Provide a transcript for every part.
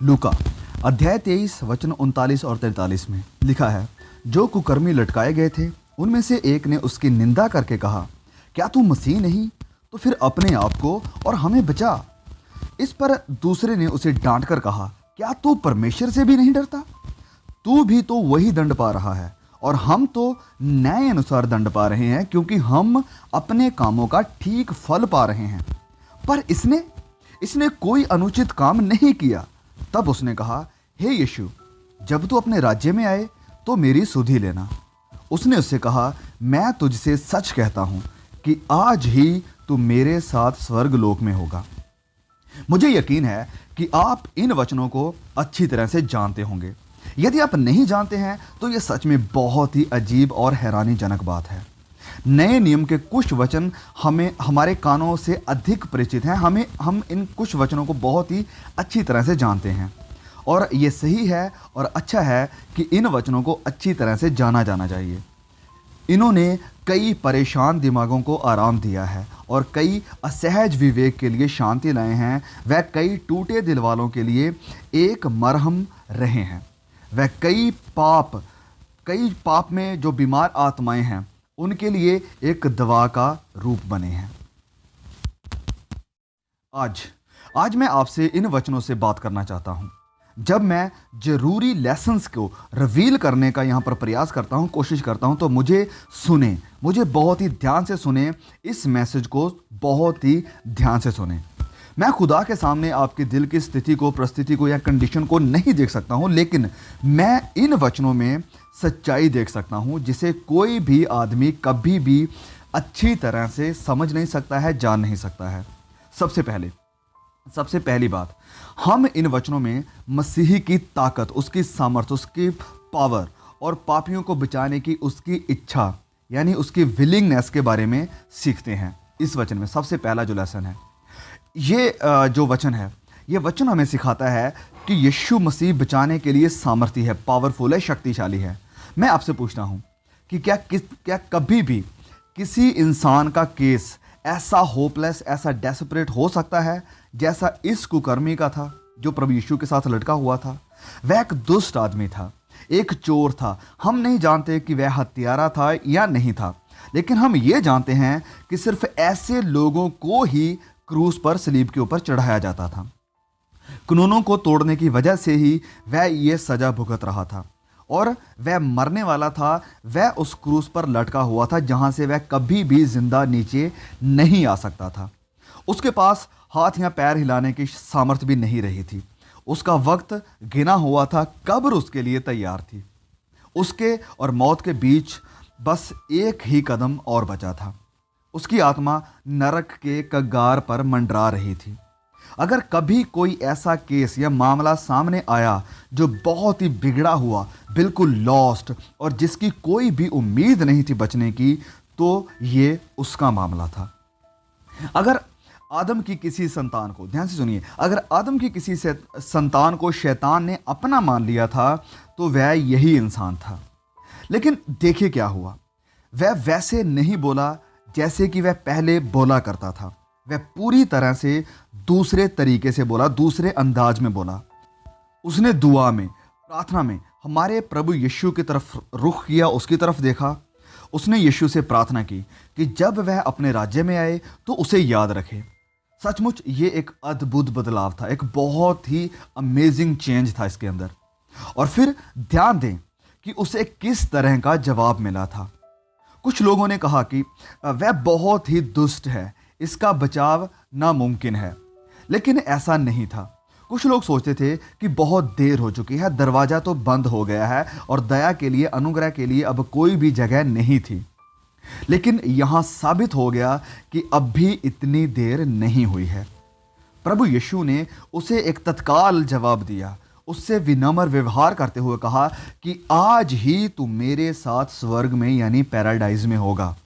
लूका अध्याय 23 वचन 39 और 43 में लिखा है, जो कुकर्मी लटकाए गए थे उनमें से एक ने उसकी निंदा करके कहा, क्या तू मसीह नहीं? तो फिर अपने आप को और हमें बचा। इस पर दूसरे ने उसे डांट कर कहा, क्या तू परमेश्वर से भी नहीं डरता? तू भी तो वही दंड पा रहा है और हम तो न्याय अनुसार दंड पा रहे हैं, क्योंकि हम अपने कामों का ठीक फल पा रहे हैं। पर इसने कोई अनुचित काम नहीं किया। तब उसने कहा, हे यीशु, जब तू अपने राज्य में आए तो मेरी सुधि लेना। उसने उससे कहा, मैं तुझसे सच कहता हूं कि आज ही तू मेरे साथ स्वर्ग लोक में होगा। मुझे यकीन है कि आप इन वचनों को अच्छी तरह से जानते होंगे। यदि आप नहीं जानते हैं तो यह सच में बहुत ही अजीब और हैरानीजनक बात है। नए नियम के कुछ वचन हमें हमारे कानों से अधिक परिचित हैं। हम इन कुछ वचनों को बहुत ही अच्छी तरह से जानते हैं और ये सही है और अच्छा है कि इन वचनों को अच्छी तरह से जाना जाना चाहिए। इन्होंने कई परेशान दिमागों को आराम दिया है और कई असहज विवेक के लिए शांति लाए हैं। वह कई टूटे दिल वालों के लिए एक मरहम रहे हैं। वह कई पाप में जो बीमार आत्माएं हैं उनके लिए एक दवा का रूप बने हैं। आज मैं आपसे इन वचनों से बात करना चाहता हूं। जब मैं जरूरी लेसन्स को रिवील करने का यहाँ पर प्रयास करता हूँ, कोशिश करता हूँ, तो मुझे बहुत ही ध्यान से सुने। इस मैसेज को बहुत ही ध्यान से सुने। मैं खुदा के सामने आपके दिल की स्थिति को, परिस्थिति को या कंडीशन को नहीं देख सकता हूँ, लेकिन मैं इन वचनों में सच्चाई देख सकता हूँ जिसे कोई भी आदमी कभी भी अच्छी तरह से समझ नहीं सकता है, जान नहीं सकता है। सबसे पहली बात, हम इन वचनों में मसीही की ताकत, उसकी सामर्थ, उसकी पावर और पापियों को बचाने की उसकी इच्छा यानी उसकी विलिंगनेस के बारे में सीखते हैं। इस वचन में सबसे पहला जो लेसन है, ये जो वचन है, ये वचन हमें सिखाता है कि यीशु मसीह बचाने के लिए सामर्थी है, पावरफुल है, शक्तिशाली है। मैं आपसे पूछता हूँ कि क्या कभी भी किसी इंसान का केस ऐसा होपलेस, ऐसा डेस्परेट हो सकता है जैसा इस कुकर्मी का था जो प्रभु यीशु के साथ लटका हुआ था? वह एक दुष्ट आदमी था, एक चोर था। हम नहीं जानते कि वह हत्यारा था या नहीं था, लेकिन हम ये जानते हैं कि सिर्फ ऐसे लोगों को ही क्रूस पर सलीब के ऊपर चढ़ाया जाता था। कानूनों को तोड़ने की वजह से ही वह ये सजा भुगत रहा था और वह मरने वाला था। वह उस क्रूस पर लटका हुआ था जहां से वह कभी भी जिंदा नीचे नहीं आ सकता था। उसके पास हाथ या पैर हिलाने की सामर्थ्य भी नहीं रही थी। उसका वक्त गिना हुआ था, कब्र उसके लिए तैयार थी। उसके और मौत के बीच बस एक ही कदम और बचा था। उसकी आत्मा नरक के कगार पर मंडरा रही थी। अगर कभी कोई ऐसा केस या मामला सामने आया जो बहुत ही बिगड़ा हुआ, बिल्कुल लॉस्ट और जिसकी कोई भी उम्मीद नहीं थी बचने की, तो ये उसका मामला था। अगर आदम की किसी संतान को, ध्यान से सुनिए, अगर आदम की किसी संतान को शैतान ने अपना मान लिया था तो वह यही इंसान था। लेकिन देखिए क्या हुआ, वह वैसे नहीं बोला जैसे कि वह पहले बोला करता था। वह पूरी तरह से दूसरे तरीके से बोला, दूसरे अंदाज में बोला। उसने दुआ में, प्रार्थना में हमारे प्रभु यीशु की तरफ रुख किया, उसकी तरफ देखा। उसने यीशु से प्रार्थना की कि जब वह अपने राज्य में आए तो उसे याद रखे। सचमुच ये एक अद्भुत बदलाव था, एक बहुत ही अमेजिंग चेंज था इसके अंदर। और फिर ध्यान दें कि उसे किस तरह का जवाब मिला था। कुछ लोगों ने कहा कि वह बहुत ही दुष्ट है, इसका बचाव नामुमकिन है, लेकिन ऐसा नहीं था। कुछ लोग सोचते थे कि बहुत देर हो चुकी है, दरवाज़ा तो बंद हो गया है और दया के लिए, अनुग्रह के लिए अब कोई भी जगह नहीं थी। लेकिन यहाँ साबित हो गया कि अब भी इतनी देर नहीं हुई है। प्रभु यीशु ने उसे एक तत्काल जवाब दिया। उससे विनम्र व्यवहार करते हुए कहा कि आज ही तू मेरे साथ स्वर्ग में यानी पैराडाइज में होगा।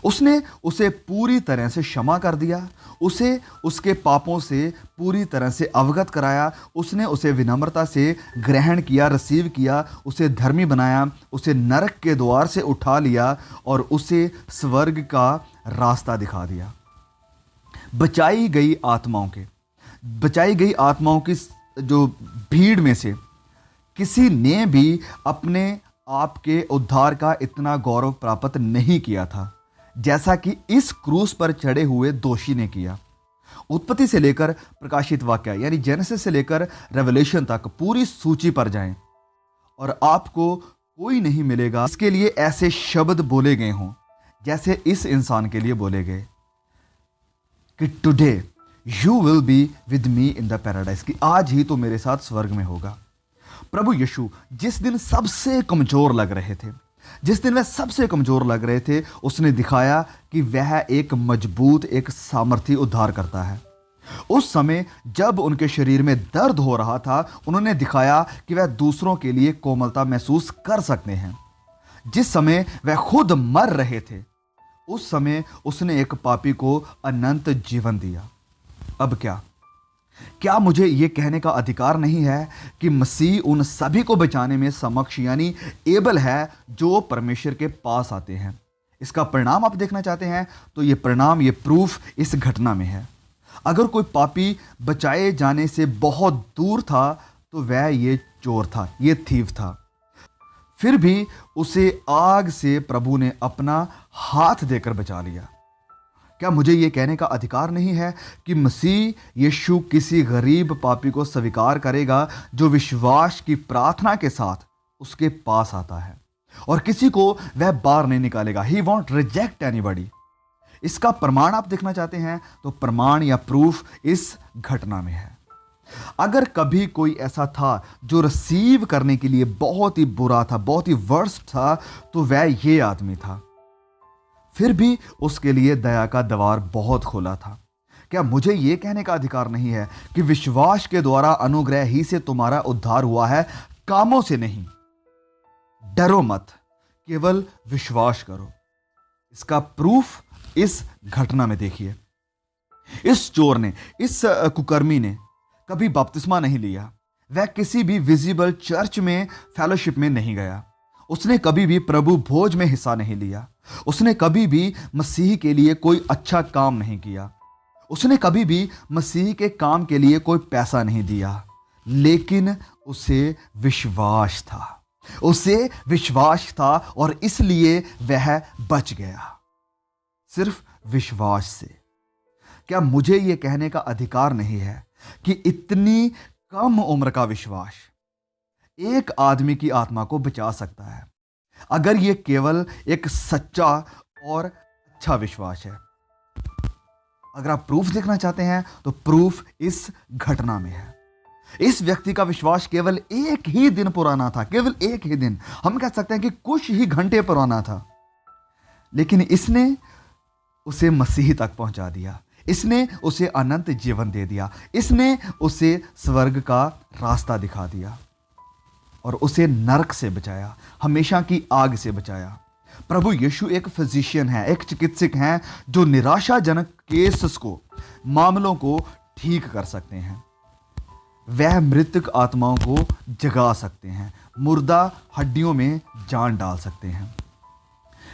उसने उसे पूरी तरह से क्षमा कर दिया, उसे उसके पापों से पूरी तरह से अवगत कराया। उसने उसे विनम्रता से ग्रहण किया, रिसीव किया, उसे धर्मी बनाया, उसे नरक के द्वार से उठा लिया और उसे स्वर्ग का रास्ता दिखा दिया। बचाई गई आत्माओं की जो भीड़ में से किसी ने भी अपने आप के उद्धार का इतना गौरव प्राप्त नहीं किया था जैसा कि इस क्रूस पर चढ़े हुए दोषी ने किया। उत्पत्ति से लेकर प्रकाशित वाक्य यानी जेनेसिस से लेकर रेवलेशन तक पूरी सूची पर जाएं और आपको कोई नहीं मिलेगा इसके लिए ऐसे शब्द बोले गए हों जैसे इस इंसान के लिए बोले गए कि today you will be with me in the paradise, कि आज ही तो मेरे साथ स्वर्ग में होगा। प्रभु यीशु जिस दिन सबसे कमजोर लग रहे थे, जिस दिन वह सबसे कमजोर लग रहे थे, उसने दिखाया कि वह एक मजबूत, एक सामर्थी उद्धार करता है। उस समय जब उनके शरीर में दर्द हो रहा था, उन्होंने दिखाया कि वह दूसरों के लिए कोमलता महसूस कर सकते हैं। जिस समय वह खुद मर रहे थे, उस समय उसने एक पापी को अनंत जीवन दिया। अब क्या मुझे यह कहने का अधिकार नहीं है कि मसीह उन सभी को बचाने में समक्ष यानी एबल है जो परमेश्वर के पास आते हैं? इसका परिणाम आप देखना चाहते हैं तो ये परिणाम, ये प्रूफ इस घटना में है। अगर कोई पापी बचाए जाने से बहुत दूर था तो वह ये चोर था, ये थीफ था। फिर भी उसे आग से प्रभु ने अपना हाथ देकर बचा लिया। क्या मुझे ये कहने का अधिकार नहीं है कि मसीह यीशु किसी गरीब पापी को स्वीकार करेगा जो विश्वास की प्रार्थना के साथ उसके पास आता है, और किसी को वह बाहर नहीं निकालेगा। ही वॉन्ट रिजेक्ट एनीबॉडी। इसका प्रमाण आप देखना चाहते हैं तो प्रमाण या प्रूफ इस घटना में है। अगर कभी कोई ऐसा था जो रिसीव करने के लिए बहुत ही बुरा था, बहुत ही वर्स्ट था, तो वह ये आदमी था। फिर भी उसके लिए दया का द्वार बहुत खुला था। क्या मुझे यह कहने का अधिकार नहीं है कि विश्वास के द्वारा अनुग्रह ही से तुम्हारा उद्धार हुआ है, कामों से नहीं? डरो मत, केवल विश्वास करो। इसका प्रूफ इस घटना में देखिए। इस चोर ने, इस कुकर्मी ने कभी बपतिस्मा नहीं लिया। वह किसी भी विजिबल चर्च में, फेलोशिप में नहीं गया। उसने कभी भी प्रभु भोज में हिस्सा नहीं लिया। उसने कभी भी मसीह के लिए कोई अच्छा काम नहीं किया। उसने कभी भी मसीह के काम के लिए कोई पैसा नहीं दिया। लेकिन उसे विश्वास था, उसे विश्वास था, और इसलिए वह बच गया, सिर्फ विश्वास से। क्या मुझे यह कहने का अधिकार नहीं है कि इतनी कम उम्र का विश्वास एक आदमी की आत्मा को बचा सकता है, अगर यह केवल एक सच्चा और अच्छा विश्वास है? अगर आप प्रूफ देखना चाहते हैं तो प्रूफ इस घटना में है। इस व्यक्ति का विश्वास केवल एक ही दिन पुराना था, केवल एक ही दिन, हम कह सकते हैं कि कुछ ही घंटे पुराना था, लेकिन इसने उसे मसीह तक पहुंचा दिया। इसने उसे अनंत जीवन दे दिया। इसने उसे स्वर्ग का रास्ता दिखा दिया और उसे नरक से बचाया, हमेशा की आग से बचाया। प्रभु यीशु एक फिजिशियन है, एक चिकित्सक हैं जो निराशाजनक केसेस को, मामलों को ठीक कर सकते हैं। वह मृतक आत्माओं को जगा सकते हैं, मुर्दा हड्डियों में जान डाल सकते हैं।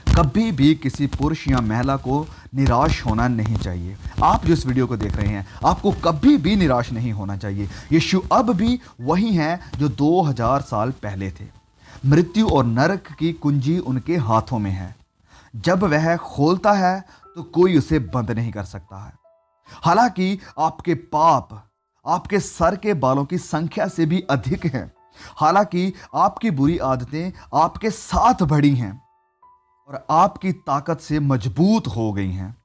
कभी भी किसी पुरुष या महिला को निराश होना नहीं चाहिए। आप जो इस वीडियो को देख रहे हैं, आपको कभी भी निराश नहीं होना चाहिए। यीशु अब भी वही हैं जो 2000 साल पहले थे। मृत्यु और नरक की कुंजी उनके हाथों में है। जब वह खोलता है तो कोई उसे बंद नहीं कर सकता है। हालांकि आपके पाप आपके सर के बालों की संख्या से भी अधिक है। हालांकि आपकी बुरी आदतें आपके साथ बढ़ी हैं और आपकी ताकत से मजबूत हो गई हैं।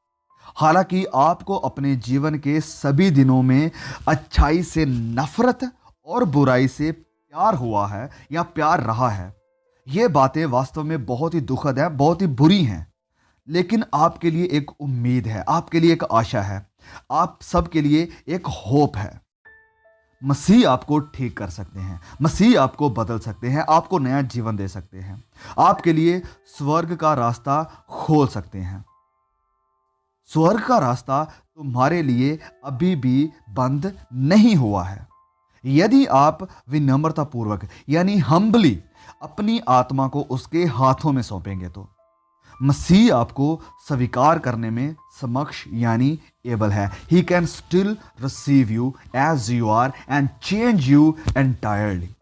हालांकि आपको अपने जीवन के सभी दिनों में अच्छाई से नफरत और बुराई से प्यार हुआ है या प्यार रहा है। ये बातें वास्तव में बहुत ही दुखद है, बहुत ही बुरी हैं, लेकिन आपके लिए एक उम्मीद है, आपके लिए एक आशा है, आप सबके लिए एक होप है। मसीह आपको ठीक कर सकते हैं, मसीह आपको बदल सकते हैं, आपको नया जीवन दे सकते हैं, आपके लिए स्वर्ग का रास्ता खोल सकते हैं। स्वर्ग का रास्ता तुम्हारे लिए अभी भी बंद नहीं हुआ है, यदि आप विनम्रतापूर्वक यानी हम्बली अपनी आत्मा को उसके हाथों में सौंपेंगे तो। मसीह आपको स्वीकार करने में समक्ष यानी एबल है। He can still receive you as you are and change you entirely.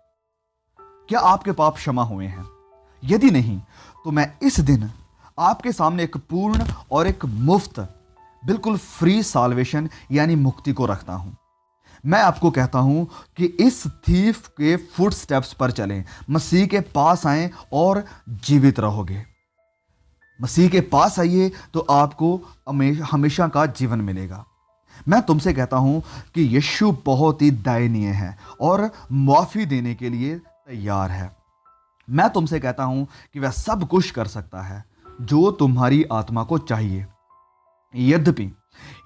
क्या आपके पाप क्षमा हुए हैं? यदि नहीं, तो मैं इस दिन आपके सामने एक पूर्ण और एक मुफ्त, बिल्कुल फ्री साल्वेशन यानी मुक्ति को रखता हूं। मैं आपको कहता हूं कि इस थीफ के फुट स्टेप्स पर चलें, मसीह के पास आएं और जीवित रहोगे। मसीह के पास आइए तो आपको हमेशा का जीवन मिलेगा। मैं तुमसे कहता हूं कि यीशु बहुत ही दयानीय है और माफी देने के लिए तैयार है। मैं तुमसे कहता हूं कि वह सब कुछ कर सकता है जो तुम्हारी आत्मा को चाहिए।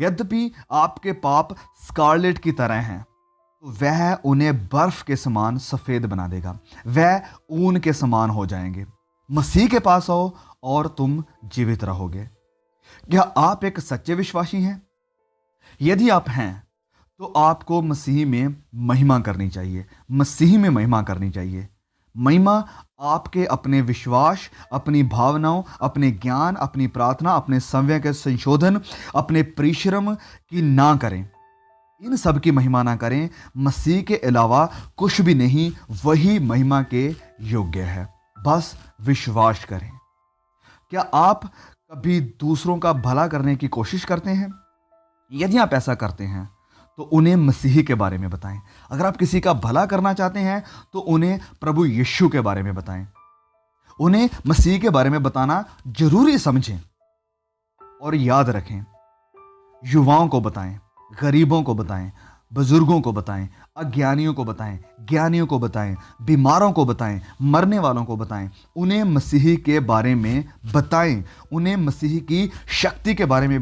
यद्यपि आपके पाप स्कारलेट की तरह हैं, तो वह उन्हें बर्फ के समान सफेद बना देगा। वह ऊन के समान हो जाएंगे। मसीह के पास आओ और तुम जीवित रहोगे। क्या आप एक सच्चे विश्वासी हैं? यदि आप हैं, तो आपको मसीह में महिमा करनी चाहिए। मसीह में महिमा करनी चाहिए। महिमा आपके अपने विश्वास, अपनी भावनाओं, अपने ज्ञान, अपनी प्रार्थना, अपने संवेग के संशोधन, अपने परिश्रम की ना करें। इन सब की महिमा ना करें। मसीह के अलावा कुछ भी नहीं वही महिमा के योग्य है। बस विश्वास करें। क्या आप कभी दूसरों का भला करने की कोशिश करते हैं? यदि आप ऐसा करते हैं, तो उन्हें मसीह के बारे में बताएं। अगर आप किसी का भला करना चाहते हैं, तो उन्हें प्रभु यीशु के बारे में बताएं। उन्हें मसीह के बारे में बताना जरूरी समझें और याद रखें। युवाओं को बताएं, गरीबों को बताएं, बुजुर्गों को बताएं, अज्ञानियों को बताएं, ज्ञानियों को बताएं, बीमारों को बताएं, मरने वालों को बताएं। उन्हें मसीह के बारे में बताएं। उन्हें मसीह की शक्ति के बारे में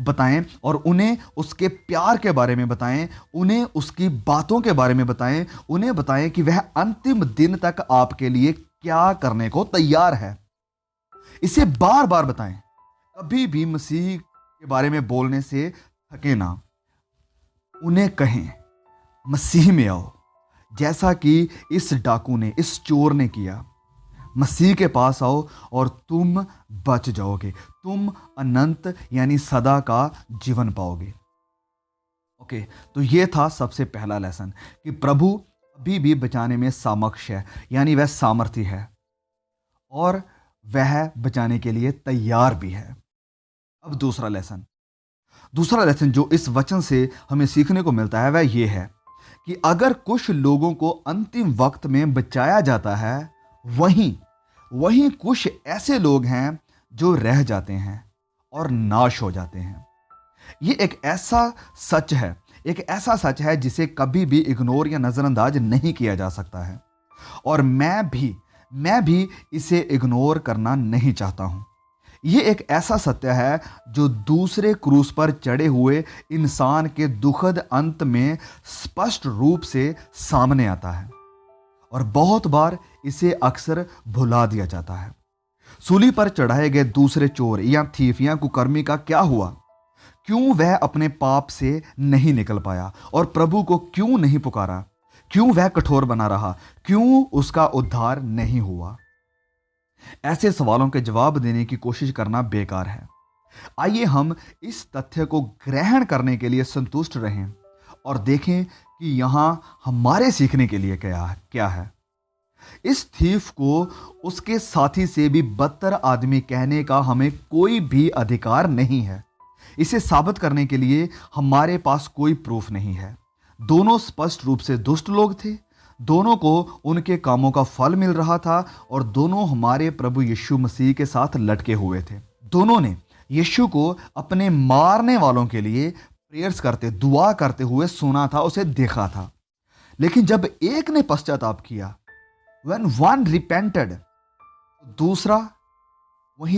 बताएं और उन्हें उसके प्यार के बारे में बताएं। उन्हें उसकी बातों के बारे में बताएं। उन्हें बताएं कि वह अंतिम दिन तक आपके लिए क्या करने को तैयार है। इसे बार बार बताएं। कभी भी मसीह के बारे में बोलने से थके ना। उन्हें कहें, मसीह में आओ, जैसा कि इस डाकू ने, इस चोर ने किया। मसीह के पास आओ और तुम बच जाओगे। तुम अनंत यानी सदा का जीवन पाओगे। ओके, तो ये था सबसे पहला लेसन कि प्रभु अभी भी बचाने में सामक्ष है, यानी वह सामर्थी है और वह बचाने के लिए तैयार भी है। अब दूसरा लेसन जो इस वचन से हमें सीखने को मिलता है वह ये है कि अगर कुछ लोगों को अंतिम वक्त में बचाया जाता है, वहीं कुछ ऐसे लोग हैं जो रह जाते हैं और नाश हो जाते हैं। ये एक ऐसा सच है जिसे कभी भी इग्नोर या नजरअंदाज नहीं किया जा सकता है। और मैं भी इसे इग्नोर करना नहीं चाहता हूं। ये एक ऐसा सत्य है जो दूसरे क्रूस पर चढ़े हुए इंसान के दुखद अंत में स्पष्ट रूप से सामने आता है और बहुत बार इसे अक्सर भुला दिया जाता है। सूली पर चढ़ाए गए दूसरे चोर या थीफ या कुकर्मी का क्या हुआ? क्यों वह अपने पाप से नहीं निकल पाया और प्रभु को क्यों नहीं पुकारा? क्यों वह कठोर बना रहा? क्यों उसका उद्धार नहीं हुआ? ऐसे सवालों के जवाब देने की कोशिश करना बेकार है। आइए हम इस तथ्य को ग्रहण करने के लिए संतुष्ट रहें और देखें कि यहां हमारे सीखने के लिए क्या है। इस थीफ को उसके साथी से भी बदतर आदमी कहने का हमें कोई भी अधिकार नहीं है। इसे साबित करने के लिए हमारे पास कोई प्रूफ नहीं है। दोनों स्पष्ट रूप से दुष्ट लोग थे। दोनों को उनके कामों का फल मिल रहा था और दोनों हमारे प्रभु यीशु मसीह के साथ लटके हुए थे। दोनों ने यीशु को अपने मारने वालों के लिए प्रेयर्स करते, दुआ करते हुए सुना था, उसे देखा था। लेकिन जब एक ने पश्चाताप किया, when one repented,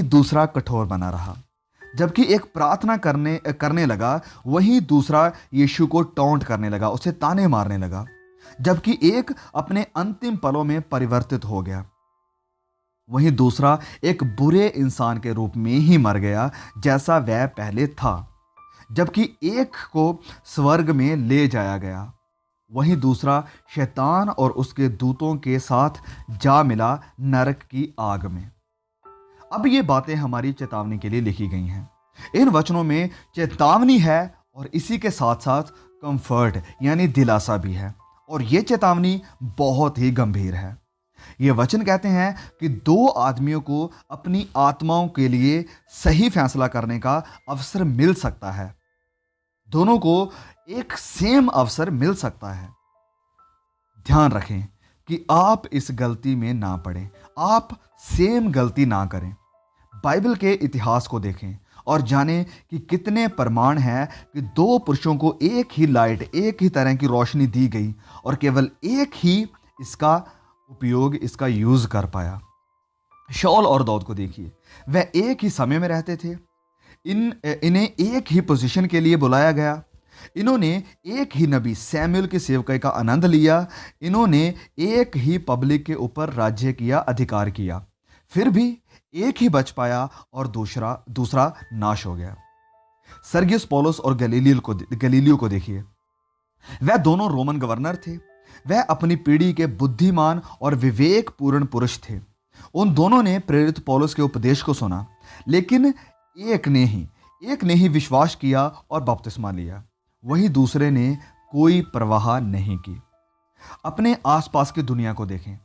दूसरा कठोर बना रहा। जबकि एक प्रार्थना करने लगा, वहीं दूसरा यीशु को टॉन्ट करने लगा, उसे ताने मारने लगा। जबकि एक अपने अंतिम पलों में परिवर्तित हो गया, वहीं दूसरा एक बुरे इंसान के रूप में ही मर गया जैसा वह पहले था। जबकि एक को स्वर्ग में ले जाया गया, वहीं दूसरा शैतान और उसके दूतों के साथ जा मिला नरक की आग में। अब ये बातें हमारी चेतावनी के लिए लिखी गई हैं। इन वचनों में चेतावनी है और इसी के साथ साथ कंफर्ट यानी दिलासा भी है, और ये चेतावनी बहुत ही गंभीर है। ये वचन कहते हैं कि दो आदमियों को अपनी आत्माओं के लिए सही फैसला करने का अवसर मिल सकता है। दोनों को एक सेम अवसर मिल सकता है। ध्यान रखें कि आप इस गलती में ना पड़ें, आप सेम गलती ना करें। बाइबल के इतिहास को देखें और जानें कि कितने प्रमाण हैं कि दो पुरुषों को एक ही लाइट, एक ही तरह की रोशनी दी गई और केवल एक ही इसका उपयोग, इसका यूज कर पाया। शाऊल और दाऊद को देखिए, वह एक ही समय में रहते थे। इन्हें एक ही पोजीशन के लिए बुलाया गया। इन्होंने एक ही नबी सैमुअल की सेवकाई का आनंद लिया। इन्होंने एक ही पब्लिक के ऊपर राज्य किया, अधिकार किया। फिर भी एक ही बच पाया और दूसरा नाश हो गया। सर्गियस पौलुस और गलीलियो को देखिए, वह दोनों रोमन गवर्नर थे। वह अपनी पीढ़ी के बुद्धिमान और विवेकपूर्ण पुरुष थे। उन दोनों ने प्रेरित पौलुस के उपदेश को सुना, लेकिन एक ने ही विश्वास किया और बपतिस्मा लिया। वही दूसरे ने कोई परवाह नहीं की। अपने आसपास की दुनिया को देखें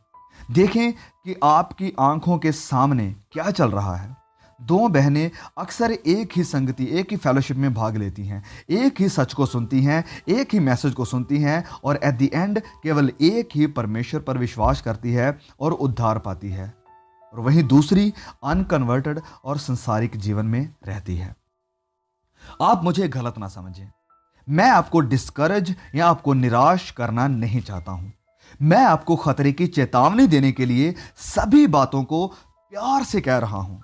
कि आपकी आंखों के सामने क्या चल रहा है। दो बहनें अक्सर एक ही संगति, एक ही फेलोशिप में भाग लेती हैं, एक ही सच को सुनती हैं, एक ही मैसेज को सुनती हैं और एट द एंड केवल एक ही परमेश्वर पर विश्वास करती है और उद्धार पाती है, और वहीं दूसरी अनकन्वर्टेड और संसारिक जीवन में रहती है। आप मुझे गलत ना समझें, मैं आपको डिस्करेज या आपको निराश करना नहीं चाहता हूं। मैं आपको खतरे की चेतावनी देने के लिए सभी बातों को प्यार से कह रहा हूं।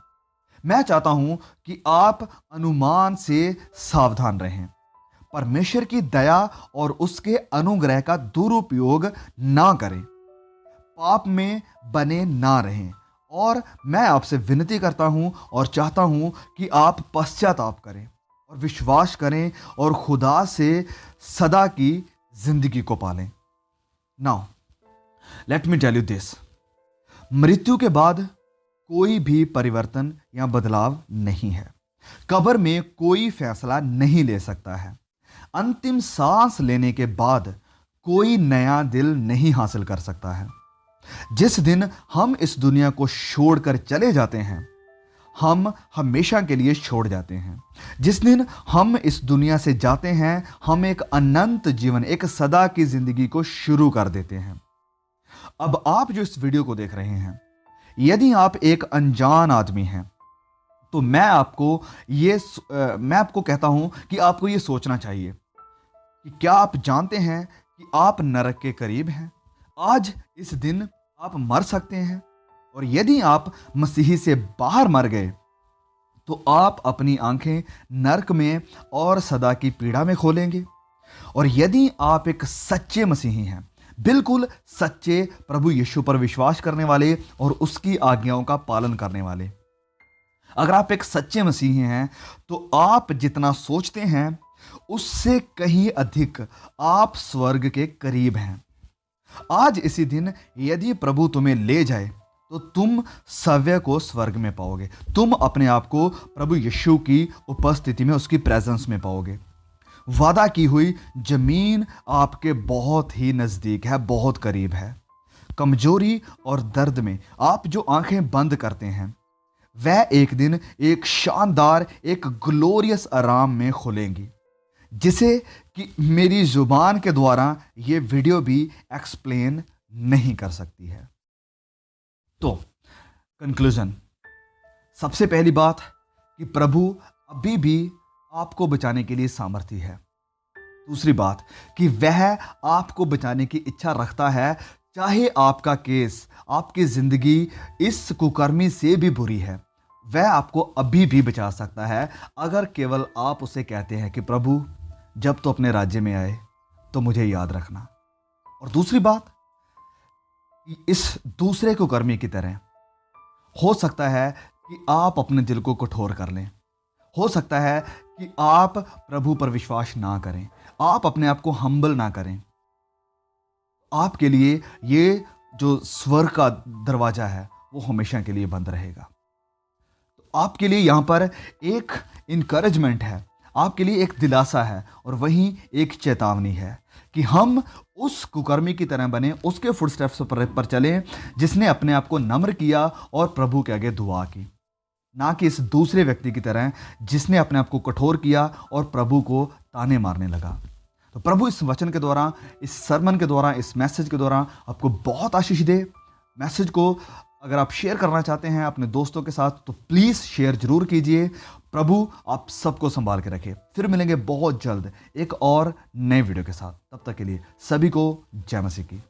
मैं चाहता हूं कि आप अनुमान से सावधान रहें, परमेश्वर की दया और उसके अनुग्रह का दुरुपयोग ना करें, पाप में बने ना रहें, और मैं आपसे विनती करता हूं और चाहता हूं कि आप पश्चाताप करें और विश्वास करें और खुदा से सदा की जिंदगी को पालें। Now let me tell you this, मृत्यु के बाद कोई भी परिवर्तन या बदलाव नहीं है। कब्र में कोई फैसला नहीं ले सकता है। अंतिम सांस लेने के बाद कोई नया दिल नहीं हासिल कर सकता है। जिस दिन हम इस दुनिया को छोड़कर चले जाते हैं, हम हमेशा के लिए छोड़ जाते हैं। जिस दिन हम इस दुनिया से जाते हैं, हम एक अनंत जीवन, एक सदा की जिंदगी को शुरू कर देते हैं। अब आप जो इस वीडियो को देख रहे हैं, यदि आप एक अनजान आदमी हैं, तो मैं आपको कहता हूं कि आपको यह सोचना चाहिए कि क्या आप जानते हैं कि आप नरक के करीब हैं। आज इस दिन आप मर सकते हैं, और यदि आप मसीही से बाहर मर गए तो आप अपनी आंखें नरक में और सदा की पीड़ा में खोलेंगे। और यदि आप एक सच्चे मसीही हैं, बिल्कुल सच्चे प्रभु यीशु पर विश्वास करने वाले और उसकी आज्ञाओं का पालन करने वाले, अगर आप एक सच्चे मसीही हैं, तो आप जितना सोचते हैं उससे कहीं अधिक आप स्वर्ग के करीब हैं। आज इसी दिन यदि प्रभु तुम्हें ले जाए तो तुम सव्य को स्वर्ग में पाओगे। तुम अपने आप को प्रभु यीशु की उपस्थिति में, उसकी प्रेजेंस में पाओगे। वादा की हुई जमीन आपके बहुत ही नजदीक है, बहुत करीब है। कमजोरी और दर्द में आप जो आंखें बंद करते हैं, वह एक दिन एक शानदार, एक ग्लोरियस आराम में खुलेंगी, जिसे कि मेरी जुबान के द्वारा यह वीडियो भी एक्सप्लेन नहीं कर सकती है। तो कंक्लूजन, सबसे पहली बात कि प्रभु अभी भी आपको बचाने के लिए सामर्थ्य है। दूसरी बात कि वह आपको बचाने की इच्छा रखता है, चाहे आपका केस, आपकी जिंदगी इस कुकर्मी से भी बुरी है, वह आपको अभी भी बचा सकता है, अगर केवल आप उसे कहते हैं कि प्रभु जब तो अपने राज्य में आए तो मुझे याद रखना। और दूसरी बात, इस दूसरे कुकर्मी की तरह हो सकता है कि आप अपने दिल को कठोर कर लें। हो सकता है कि आप प्रभु पर विश्वास ना करें, आप अपने आप को हम्बल ना करें। आपके लिए ये जो स्वर्ग का दरवाजा है वो हमेशा के लिए बंद रहेगा। आपके लिए यहाँ पर एक इनकरेजमेंट है, आपके लिए एक दिलासा है और वहीं एक चेतावनी है कि हम उस कुकर्मी की तरह बने, उसके फुटस्टेप्स पर चलें जिसने अपने आप को नम्र किया और प्रभु के आगे दुआ की, ना कि इस दूसरे व्यक्ति की तरह जिसने अपने आप को कठोर किया और प्रभु को ताने मारने लगा। तो प्रभु इस वचन के द्वारा, इस सरमन के द्वारा, इस मैसेज के द्वारा आपको बहुत आशीष दे। मैसेज को अगर आप शेयर करना चाहते हैं अपने दोस्तों के साथ तो प्लीज़ शेयर जरूर कीजिए। प्रभु आप सबको संभाल के रखे। फिर मिलेंगे बहुत जल्द एक और नए वीडियो के साथ। तब तक के लिए सभी को जय मसीह की।